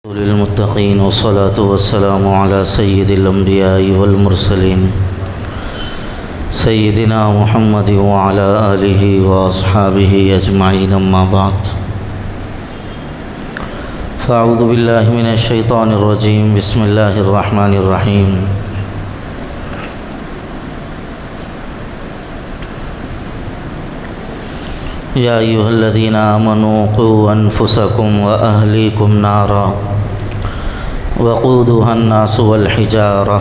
للمتقين والصلاة والسلام على سيد الأنبياء والمرسلين سيدنا محمد وعلى آله وأصحابه أجمعين أما بعد فأعوذ بالله من الشيطان الرجيم بسم الله الرحمن الرحيم يا أيها الذين آمنوا قوا أنفسكم وأهليكم نارا وقودها الناس والحجارة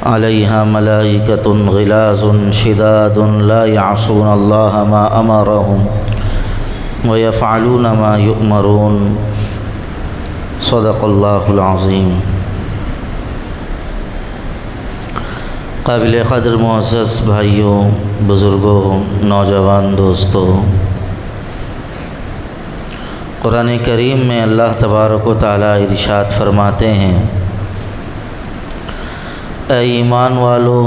عليها ملائكة غلاظ شداد لا يعصون الله ما أمرهم ويفعلون ما يؤمرون صدق الله العظيم۔ قابل قدر معزز بھائیوں، بزرگوں، نوجوان دوستوں، قرآن کریم میں اللہ تبارک و تعالیٰ ارشاد فرماتے ہیں، اے ایمان والو،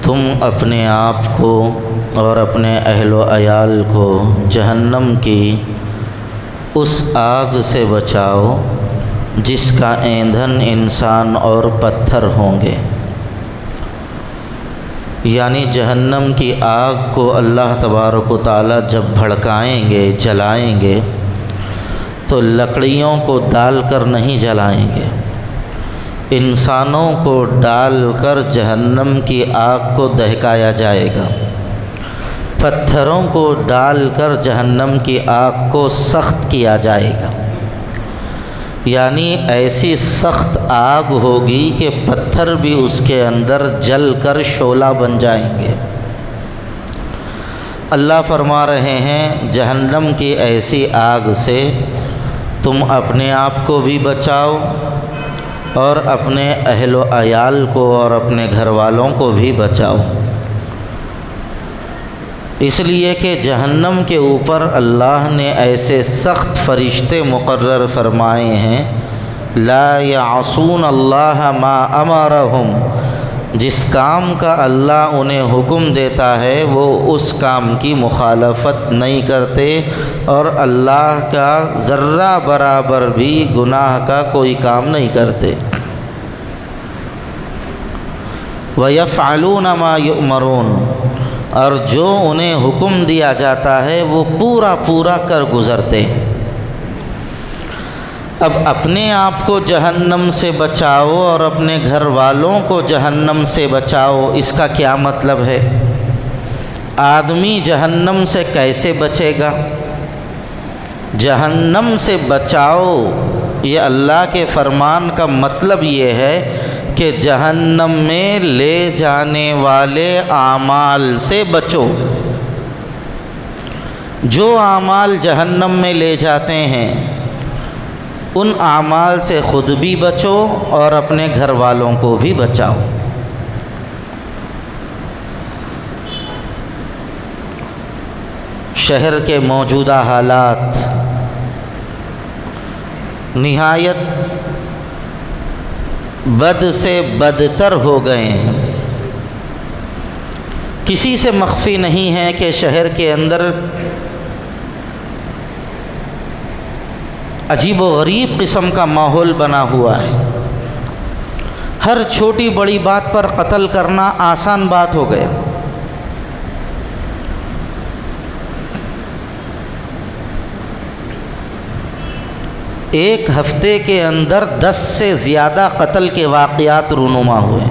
تم اپنے آپ کو اور اپنے اہل و عیال کو جہنم کی اس آگ سے بچاؤ جس کا ایندھن انسان اور پتھر ہوں گے۔ یعنی جہنم کی آگ کو اللہ تبارک و تعالیٰ جب بھڑکائیں گے، جلائیں گے، تو لکڑیوں کو ڈال کر نہیں جلائیں گے، انسانوں کو ڈال کر جہنم کی آگ کو دہکایا جائے گا، پتھروں کو ڈال کر جہنم کی آگ کو سخت کیا جائے گا۔ یعنی ایسی سخت آگ ہوگی کہ پتھر بھی اس کے اندر جل کر شعلہ بن جائیں گے۔ اللہ فرما رہے ہیں جہنم کی ایسی آگ سے تم اپنے آپ کو بھی بچاؤ اور اپنے اہل و عیال کو اور اپنے گھر والوں کو بھی بچاؤ، اس لیے کہ جہنم کے اوپر اللہ نے ایسے سخت فرشتے مقرر فرمائے ہیں، لا یعصون اللہ ما امرہم، جس کام کا اللہ انہیں حکم دیتا ہے وہ اس کام کی مخالفت نہیں کرتے اور اللہ کا ذرہ برابر بھی گناہ کا کوئی کام نہیں کرتے۔ وَيَفْعَلُونَ مَا يُؤْمَرُونَ، اور جو انہیں حکم دیا جاتا ہے وہ پورا پورا کر گزرتے ہیں۔ اب اپنے آپ کو جہنم سے بچاؤ اور اپنے گھر والوں کو جہنم سے بچاؤ، اس کا کیا مطلب ہے؟ آدمی جہنم سے کیسے بچے گا؟ جہنم سے بچاؤ، یہ اللہ کے فرمان کا مطلب یہ ہے کہ جہنم میں لے جانے والے اعمال سے بچو۔ جو اعمال جہنم میں لے جاتے ہیں ان اعمال سے خود بھی بچو اور اپنے گھر والوں کو بھی بچاؤ۔ شہر کے موجودہ حالات نہایت بد سے بدتر ہو گئے ہیں۔ کسی سے مخفی نہیں ہے کہ شہر کے اندر عجیب و غریب قسم کا ماحول بنا ہوا ہے۔ ہر چھوٹی بڑی بات پر قتل کرنا آسان بات ہو گیا۔ ایک ہفتے کے اندر 10 سے زیادہ قتل کے واقعات رونما ہوئے،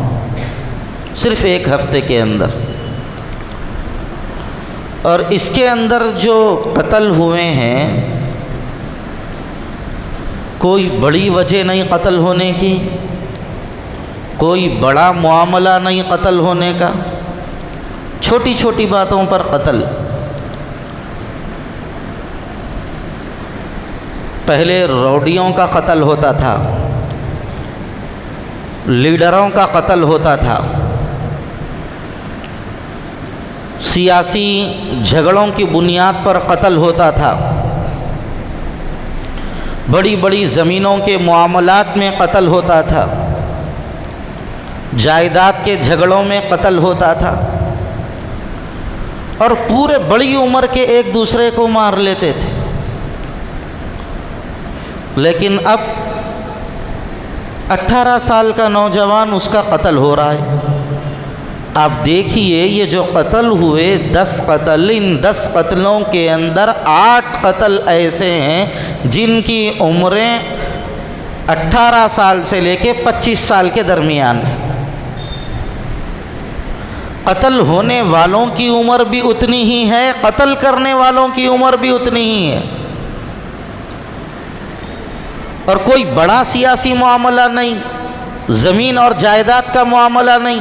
صرف ایک ہفتے کے اندر۔ اور اس کے اندر جو قتل ہوئے ہیں کوئی بڑی وجہ نہیں قتل ہونے کی، کوئی بڑا معاملہ نہیں قتل ہونے کا، چھوٹی چھوٹی باتوں پر قتل۔ پہلے روڈیوں کا قتل ہوتا تھا، لیڈروں کا قتل ہوتا تھا، سیاسی جھگڑوں کی بنیاد پر قتل ہوتا تھا، بڑی بڑی زمینوں کے معاملات میں قتل ہوتا تھا، جائیداد کے جھگڑوں میں قتل ہوتا تھا، اور پورے بڑی عمر کے ایک دوسرے کو مار لیتے تھے۔ لیکن اب 18 سال کا نوجوان اس کا قتل ہو رہا ہے۔ آپ دیکھیے یہ جو قتل ہوئے 10 قتل، ان 10 قتلوں کے اندر 8 قتل ایسے ہیں جن کی عمریں 18 سال سے لے کے 25 سال کے درمیان ہیں۔ قتل ہونے والوں کی عمر بھی اتنی ہی ہے، قتل کرنے والوں کی عمر بھی اتنی ہی ہے، اور کوئی بڑا سیاسی معاملہ نہیں، زمین اور جائیداد کا معاملہ نہیں۔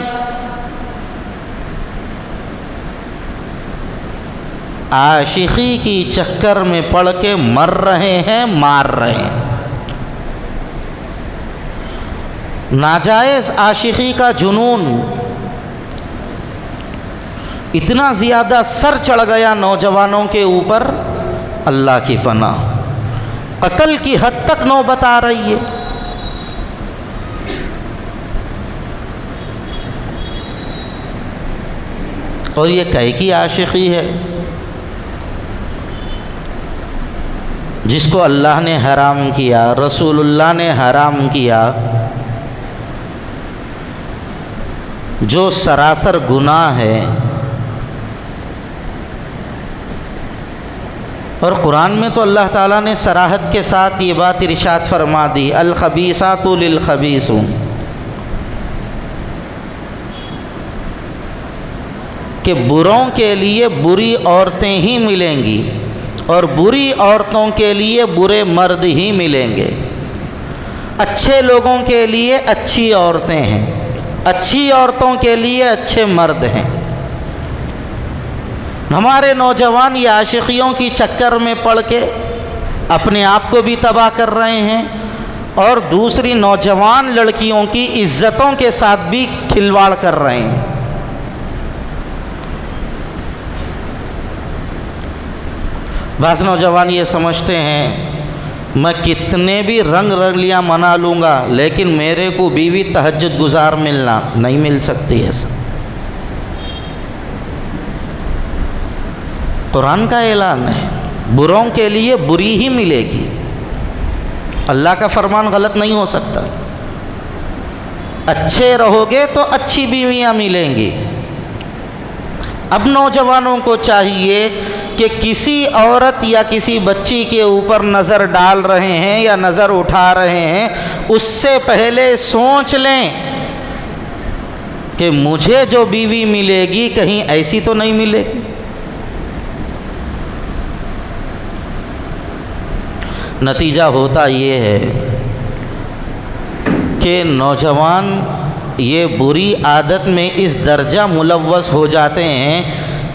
عاشقی کی چکر میں پڑ کے مر رہے ہیں، مار رہے ہیں۔ ناجائز عاشقی کا جنون اتنا زیادہ سر چڑھ گیا نوجوانوں کے اوپر، اللہ کی پناہ، قتل کی حد تک نوبت آ رہی ہے۔ اور یہ کہے کی عاشقی ہے جس کو اللہ نے حرام کیا، رسول اللہ نے حرام کیا، جو سراسر گناہ ہے۔ اور قرآن میں تو اللہ تعالیٰ نے صراحت کے ساتھ یہ بات ارشاد فرما دی، الخبیثات للخبیثون، کہ بروں کے لیے بری عورتیں ہی ملیں گی اور بری عورتوں کے لیے برے مرد ہی ملیں گے۔ اچھے لوگوں کے لیے اچھی عورتیں ہیں، اچھی عورتوں کے لیے اچھے مرد ہیں۔ ہمارے نوجوان یہ عاشقیوں کی چکر میں پڑ کے اپنے آپ کو بھی تباہ کر رہے ہیں اور دوسری نوجوان لڑکیوں کی عزتوں کے ساتھ بھی کھلواڑ کر رہے ہیں۔ بعض نوجوان یہ سمجھتے ہیں میں کتنے بھی رنگ رلیاں منا لوں گا لیکن میرے کو بیوی تہجد گزار ملنا نہیں مل سکتی۔ ایسا قرآن کا اعلان ہے، بروں کے لیے بری ہی ملے گی، اللہ کا فرمان غلط نہیں ہو سکتا۔ اچھے رہو گے تو اچھی بیویاں ملیں گی۔ اب نوجوانوں کو چاہیے کہ کسی عورت یا کسی بچی کے اوپر نظر ڈال رہے ہیں یا نظر اٹھا رہے ہیں، اس سے پہلے سوچ لیں کہ مجھے جو بیوی ملے گی کہیں ایسی تو نہیں ملے گی۔ نتیجہ ہوتا یہ ہے کہ نوجوان یہ بری عادت میں اس درجہ ملوث ہو جاتے ہیں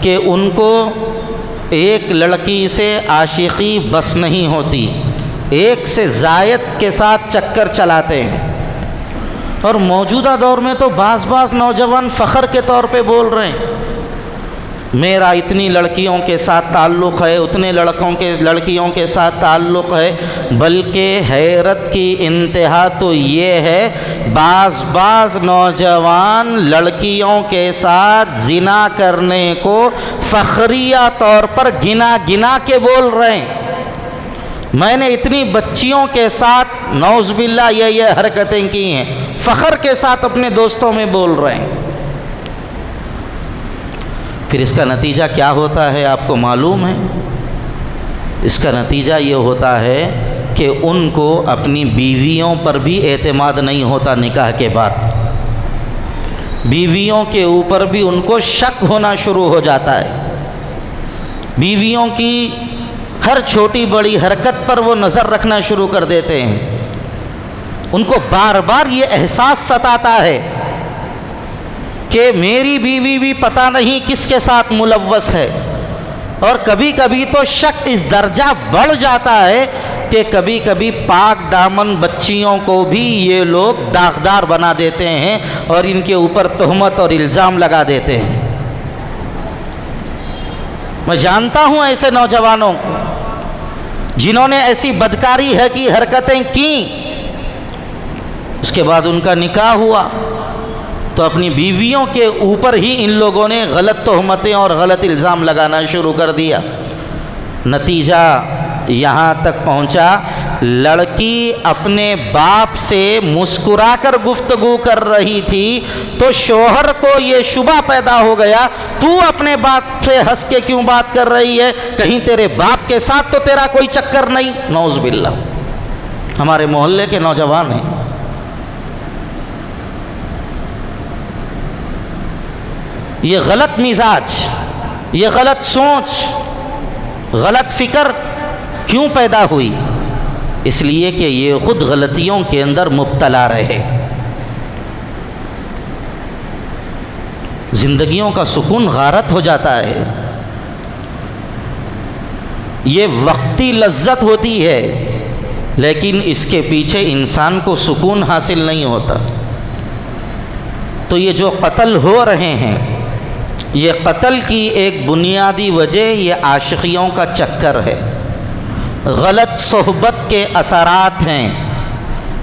کہ ان کو ایک لڑکی سے عاشقی بس نہیں ہوتی، ایک سے زائد کے ساتھ چکر چلاتے ہیں۔ اور موجودہ دور میں تو بعض نوجوان فخر کے طور پہ بول رہے ہیں میرا اتنی لڑکیوں کے ساتھ تعلق ہے، اتنے لڑکیوں کے ساتھ تعلق ہے، بلکہ حیرت کی انتہا تو یہ ہے بعض نوجوان لڑکیوں کے ساتھ زنا کرنے کو فخریہ طور پر گنا کے بول رہے ہیں، میں نے اتنی بچیوں کے ساتھ نعوذ باللہ یہ حرکتیں کی ہیں، فخر کے ساتھ اپنے دوستوں میں بول رہے ہیں۔ پھر اس کا نتیجہ کیا ہوتا ہے آپ کو معلوم ہے؟ اس کا نتیجہ یہ ہوتا ہے کہ ان کو اپنی بیویوں پر بھی اعتماد نہیں ہوتا، نکاح کے بعد بیویوں کے اوپر بھی ان کو شک ہونا شروع ہو جاتا ہے، بیویوں کی ہر چھوٹی بڑی حرکت پر وہ نظر رکھنا شروع کر دیتے ہیں۔ ان کو بار بار یہ احساس ستاتا ہے کہ میری بیوی بھی پتہ نہیں کس کے ساتھ ملوث ہے، اور کبھی کبھی تو شک اس درجہ بڑھ جاتا ہے کہ کبھی کبھی پاک دامن بچیوں کو بھی یہ لوگ داغدار بنا دیتے ہیں اور ان کے اوپر تہمت اور الزام لگا دیتے ہیں۔ میں جانتا ہوں ایسے نوجوانوں کو جنہوں نے ایسی بدکاری ہے کی حرکتیں کیں، اس کے بعد ان کا نکاح ہوا تو اپنی بیویوں کے اوپر ہی ان لوگوں نے غلط تہمتیں اور غلط الزام لگانا شروع کر دیا۔ نتیجہ یہاں تک پہنچا لڑکی اپنے باپ سے مسکرا کر گفتگو کر رہی تھی تو شوہر کو یہ شبہ پیدا ہو گیا تو اپنے باپ سے ہنس کے کیوں بات کر رہی ہے، کہیں تیرے باپ کے ساتھ تو تیرا کوئی چکر نہیں۔ نعوذ باللہ، ہمارے محلے کے نوجوان ہیں۔ یہ غلط مزاج، یہ غلط سوچ، غلط فکر کیوں پیدا ہوئی؟ اس لیے کہ یہ خود غلطیوں کے اندر مبتلا رہے۔ زندگیوں کا سکون غارت ہو جاتا ہے، یہ وقتی لذت ہوتی ہے لیکن اس کے پیچھے انسان کو سکون حاصل نہیں ہوتا۔ تو یہ جو قتل ہو رہے ہیں، یہ قتل کی ایک بنیادی وجہ یہ عاشقیوں کا چکر ہے، غلط صحبت کے اثرات ہیں،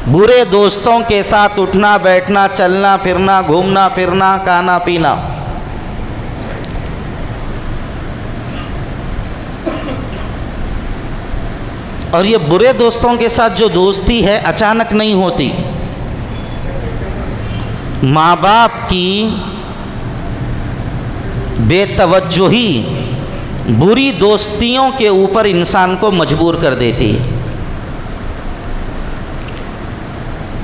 برے دوستوں کے ساتھ اٹھنا بیٹھنا، چلنا پھرنا، گھومنا پھرنا، کھانا پینا۔ اور یہ برے دوستوں کے ساتھ جو دوستی ہے اچانک نہیں ہوتی، ماں باپ کی بے توجہی بری دوستیوں کے اوپر انسان کو مجبور کر دیتی ہے۔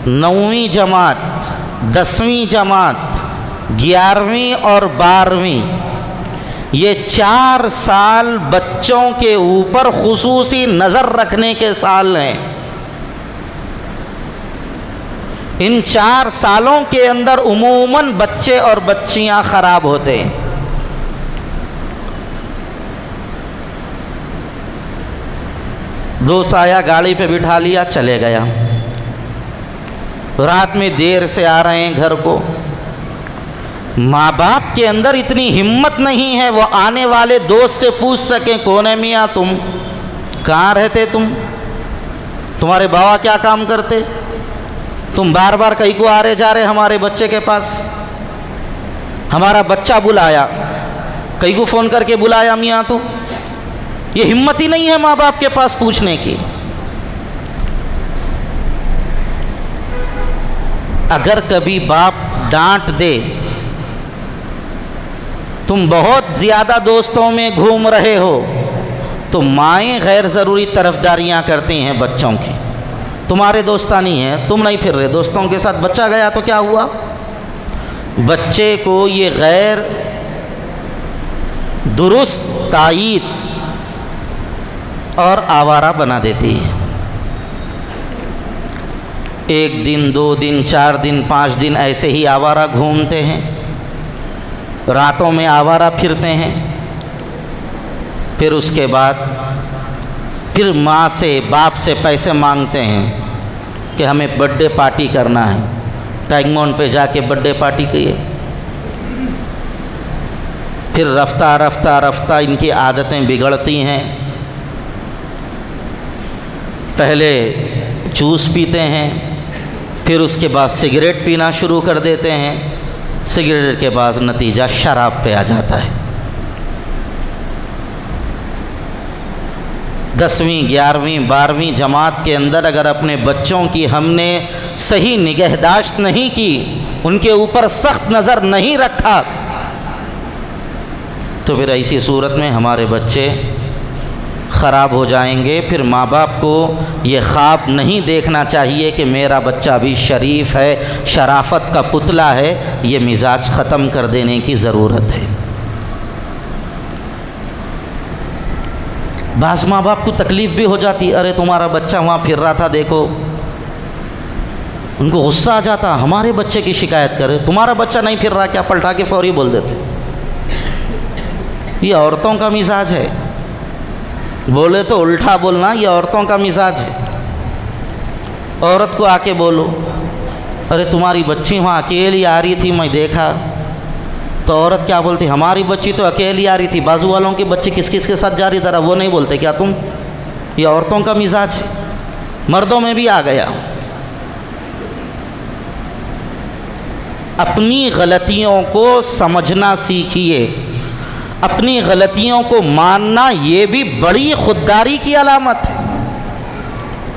9ویں جماعت، 10ویں جماعت، 11ویں اور 12ویں، یہ 4 سال بچوں کے اوپر خصوصی نظر رکھنے کے سال ہیں۔ ان 4 سالوں کے اندر عموماً بچے اور بچیاں خراب ہوتے ہیں۔ دوست آیا، گاڑی پہ بٹھا لیا، چلے گیا، رات میں دیر سے آ رہے ہیں گھر کو، ماں باپ کے اندر اتنی ہمت نہیں ہے وہ آنے والے دوست سے پوچھ سکیں کون ہے میاں تم، کہاں رہتے تمہارے بابا کیا کام کرتے، تم بار بار کہیں کو آ رہے جا رہے ہمارے بچے کے پاس، ہمارا بچہ بلایا، کہیں کو فون کر کے بلایا میاں تو، یہ ہمت ہی نہیں ہے ماں باپ کے پاس پوچھنے کی۔ اگر کبھی باپ ڈانٹ دے، تم بہت زیادہ دوستوں میں گھوم رہے ہو، تو مائیں غیر ضروری طرفداریاں کرتی ہیں بچوں کی، تمہارے دوستانی ہیں، تم نہیں پھر رہے دوستوں کے ساتھ، بچہ گیا تو کیا ہوا؟ بچے کو یہ غیر درست تائید اور آوارہ بنا دیتی ہے۔ 1 دن 2 دن 4 دن 5 دن ایسے ہی آوارہ گھومتے ہیں، راتوں میں آوارہ پھرتے ہیں، پھر اس کے بعد پھر ماں سے باپ سے پیسے مانگتے ہیں کہ ہمیں برتھ ڈے پارٹی کرنا ہے، ٹینگمون پہ جا کے برتھ ڈے پارٹی کیے۔ پھر رفتہ رفتہ رفتہ ان کی عادتیں بگڑتی ہیں، پہلے جوس پیتے ہیں، پھر اس کے بعد سگریٹ پینا شروع کر دیتے ہیں، سگریٹ کے بعد نتیجہ شراب پہ آ جاتا ہے۔ 10ویں 11ویں 12ویں جماعت کے اندر اگر اپنے بچوں کی ہم نے صحیح نگہداشت نہیں کی، ان کے اوپر سخت نظر نہیں رکھا، تو پھر ایسی صورت میں ہمارے بچے خراب ہو جائیں گے۔ پھر ماں باپ کو یہ خواب نہیں دیکھنا چاہیے کہ میرا بچہ بھی شریف ہے، شرافت کا پتلا ہے، یہ مزاج ختم کر دینے کی ضرورت ہے۔ بعض ماں باپ کو تکلیف بھی ہو جاتی، ارے تمہارا بچہ وہاں پھر رہا تھا دیکھو، ان کو غصہ آ جاتا، ہمارے بچے کی شکایت کرے، تمہارا بچہ نہیں پھر رہا کیا، پلٹا کے فوری بول دیتے۔ یہ عورتوں کا مزاج ہے، بولے تو الٹا بولنا، یہ عورتوں کا مزاج ہے۔ عورت کو آ کے بولو، ارے تمہاری بچی وہاں اکیلی آ رہی تھی میں دیکھا، تو عورت کیا بولتی، ہماری بچی تو اکیلی آ رہی تھی، بازو والوں کی بچی کس کس کے ساتھ جا رہی ذرا وہ نہیں بولتے کیا تم؟ یہ عورتوں کا مزاج ہے، مردوں میں بھی آ گیا۔ اپنی غلطیوں کو سمجھنا سیکھیے، اپنی غلطیوں کو ماننا یہ بھی بڑی خودداری کی علامت ہے۔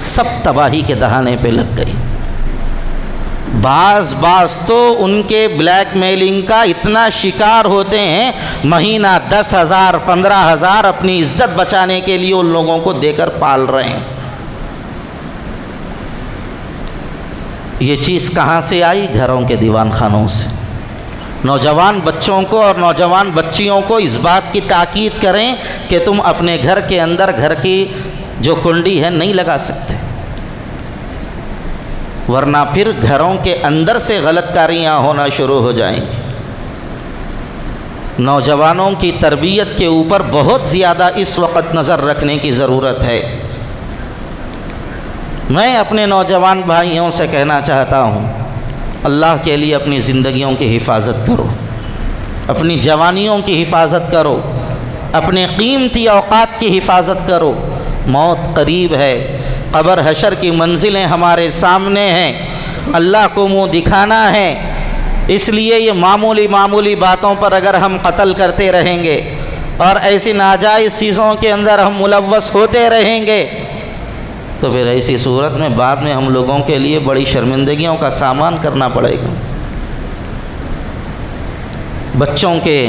سب تباہی کے دہانے پہ لگ گئی۔ بعض تو ان کے بلیک میلنگ کا اتنا شکار ہوتے ہیں، مہینہ 10,000 15,000 اپنی عزت بچانے کے لیے ان لوگوں کو دے کر پال رہے ہیں۔ یہ چیز کہاں سے آئی؟ گھروں کے دیوان خانوں سے۔ نوجوان بچوں کو اور نوجوان بچیوں کو اس بات کی تاکید کریں کہ تم اپنے گھر کے اندر گھر کی جو کنڈی ہے نہیں لگا سکتے، ورنہ پھر گھروں کے اندر سے غلط کاریاں ہونا شروع ہو جائیں گی۔ نوجوانوں کی تربیت کے اوپر بہت زیادہ اس وقت نظر رکھنے کی ضرورت ہے۔ میں اپنے نوجوان بھائیوں سے کہنا چاہتا ہوں، اللہ کے لیے اپنی زندگیوں کی حفاظت کرو، اپنی جوانیوں کی حفاظت کرو، اپنے قیمتی اوقات کی حفاظت کرو۔ موت قریب ہے، قبر حشر کی منزلیں ہمارے سامنے ہیں، اللہ کو منہ دکھانا ہے۔ اس لیے یہ معمولی باتوں پر اگر ہم قتل کرتے رہیں گے اور ایسی ناجائز چیزوں کے اندر ہم ملوث ہوتے رہیں گے تو پھر ایسی صورت میں بعد میں ہم لوگوں کے لیے بڑی شرمندگیوں کا سامان کرنا پڑے گا۔ بچوں کے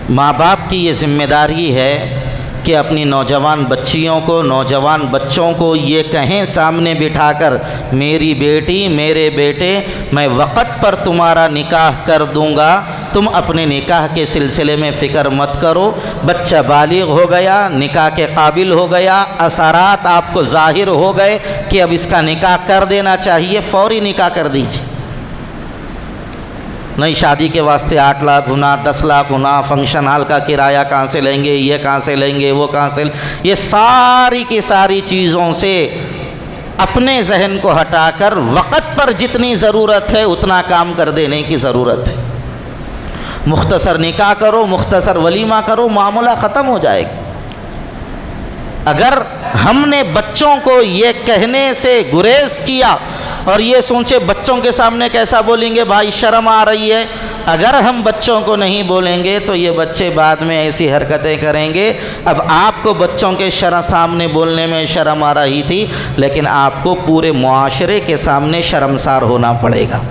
ماں باپ کی یہ ذمہ داری ہے کہ اپنی نوجوان بچیوں کو، نوجوان بچوں کو یہ کہیں سامنے بٹھا کر، میری بیٹی، میرے بیٹے، میں وقت پر تمہارا نکاح کر دوں گا، تم اپنے نکاح کے سلسلے میں فکر مت کرو۔ بچہ بالغ ہو گیا، نکاح کے قابل ہو گیا، اثرات آپ کو ظاہر ہو گئے کہ اب اس کا نکاح کر دینا چاہیے، فوری نکاح کر دیجیے۔ نہیں شادی کے واسطے 8 لاکھ ہونا، 10 لاکھ ہونا، فنکشن ہال کا کرایہ کہاں سے لیں گے، یہ کہاں سے لیں گے، وہ کہاں سے، یہ ساری کی ساری چیزوں سے اپنے ذہن کو ہٹا کر وقت پر جتنی ضرورت ہے اتنا کام کر دینے کی ضرورت ہے۔ مختصر نکاح کرو، مختصر ولیمہ کرو، معاملہ ختم ہو جائے گا۔ اگر ہم نے بچوں کو یہ کہنے سے گریز کیا اور یہ سوچے بچوں کے سامنے کیسا بولیں گے، بھائی شرم آ رہی ہے، اگر ہم بچوں کو نہیں بولیں گے تو یہ بچے بعد میں ایسی حرکتیں کریں گے۔ اب آپ کو بچوں کے سامنے بولنے میں شرم آ رہی تھی، لیکن آپ کو پورے معاشرے کے سامنے شرمسار ہونا پڑے گا۔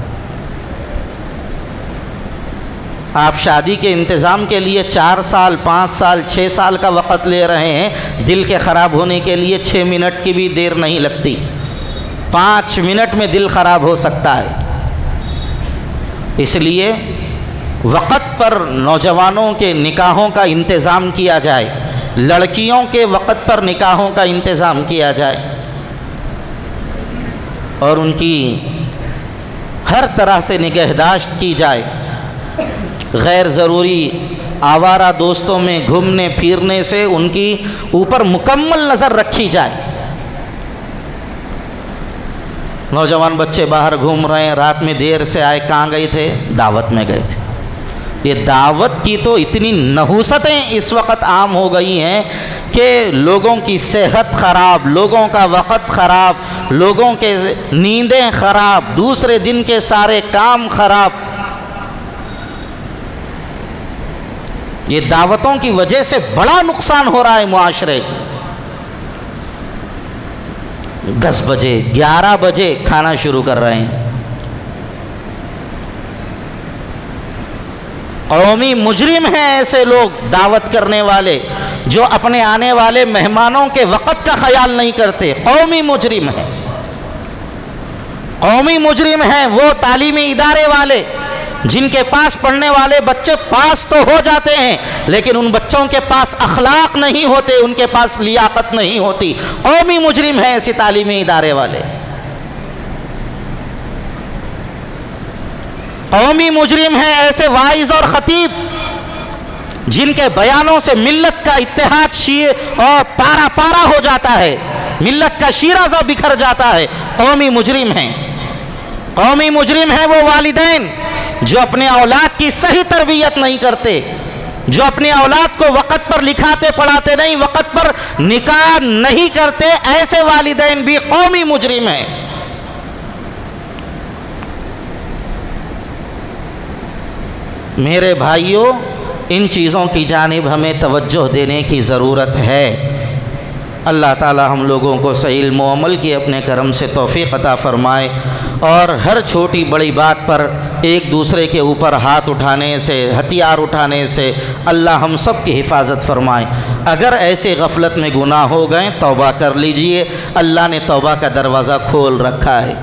آپ شادی کے انتظام کے لیے 4 سال 5 سال 6 سال کا وقت لے رہے ہیں، دل کے خراب ہونے کے لیے 6 منٹ کی بھی دیر نہیں لگتی، 5 منٹ میں دل خراب ہو سکتا ہے۔ اس لیے وقت پر نوجوانوں کے نکاحوں کا انتظام کیا جائے، لڑکیوں کے وقت پر نکاحوں کا انتظام کیا جائے، اور ان کی ہر طرح سے نگہداشت کی جائے۔ غیر ضروری آوارہ دوستوں میں گھومنے پھرنے سے ان کی اوپر مکمل نظر رکھی جائے۔ نوجوان بچے باہر گھوم رہے ہیں، رات میں دیر سے آئے، کہاں گئے تھے؟ دعوت میں گئے تھے۔ یہ دعوت کی تو اتنی نحوستیں اس وقت عام ہو گئی ہیں کہ لوگوں کی صحت خراب، لوگوں کا وقت خراب، لوگوں کے نیندیں خراب، دوسرے دن کے سارے کام خراب۔ یہ دعوتوں کی وجہ سے بڑا نقصان ہو رہا ہے معاشرے کو۔ 10 بجے 11 بجے کھانا شروع کر رہے ہیں۔ قومی مجرم ہیں ایسے لوگ دعوت کرنے والے جو اپنے آنے والے مہمانوں کے وقت کا خیال نہیں کرتے، قومی مجرم ہیں۔ قومی مجرم ہیں وہ تعلیمی ادارے والے جن کے پاس پڑھنے والے بچے پاس تو ہو جاتے ہیں لیکن ان بچوں کے پاس اخلاق نہیں ہوتے، ان کے پاس لیاقت نہیں ہوتی۔ قومی مجرم ہیں ایسی تعلیمی ادارے والے۔ قومی مجرم ہیں ایسے واعظ اور خطیب جن کے بیانوں سے ملت کا اتحاد اور پارا پارا ہو جاتا ہے، ملت کا شیرازہ بکھر جاتا ہے۔ قومی مجرم ہیں۔ قومی مجرم ہیں وہ والدین جو اپنے اولاد کی صحیح تربیت نہیں کرتے، جو اپنے اولاد کو وقت پر لکھاتے پڑھاتے نہیں، وقت پر نکاح نہیں کرتے، ایسے والدین بھی قومی مجرم ہیں۔ میرے بھائیوں، ان چیزوں کی جانب ہمیں توجہ دینے کی ضرورت ہے۔ اللہ تعالی ہم لوگوں کو صحیح علم و عمل کی اپنے کرم سے توفیق عطا فرمائے، اور ہر چھوٹی بڑی بات پر ایک دوسرے کے اوپر ہاتھ اٹھانے سے، ہتھیار اٹھانے سے اللہ ہم سب کی حفاظت فرمائے۔ اگر ایسے غفلت میں گناہ ہو گئے توبہ کر لیجئے، اللہ نے توبہ کا دروازہ کھول رکھا ہے،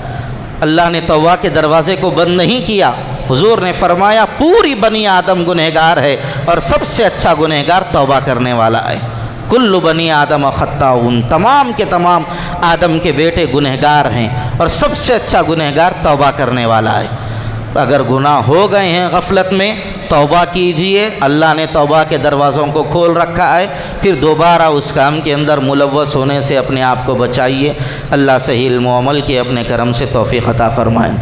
اللہ نے توبہ کے دروازے کو بند نہیں کیا۔ حضور نے فرمایا پوری بنی آدم گنہگار ہے اور سب سے اچھا گنہگار توبہ کرنے والا ہے۔ کل بنی آدم خطاؤن، تمام کے تمام آدم کے بیٹے گنہگار ہیں اور سب سے اچھا گنہگار توبہ کرنے والا ہے۔ اگر گناہ ہو گئے ہیں غفلت میں توبہ کیجئے، اللہ نے توبہ کے دروازوں کو کھول رکھا ہے، پھر دوبارہ اس کام کے اندر ملوث ہونے سے اپنے آپ کو بچائیے۔ اللہ صحیح علم و عمل کی اپنے کرم سے توفیق عطا فرمائیں۔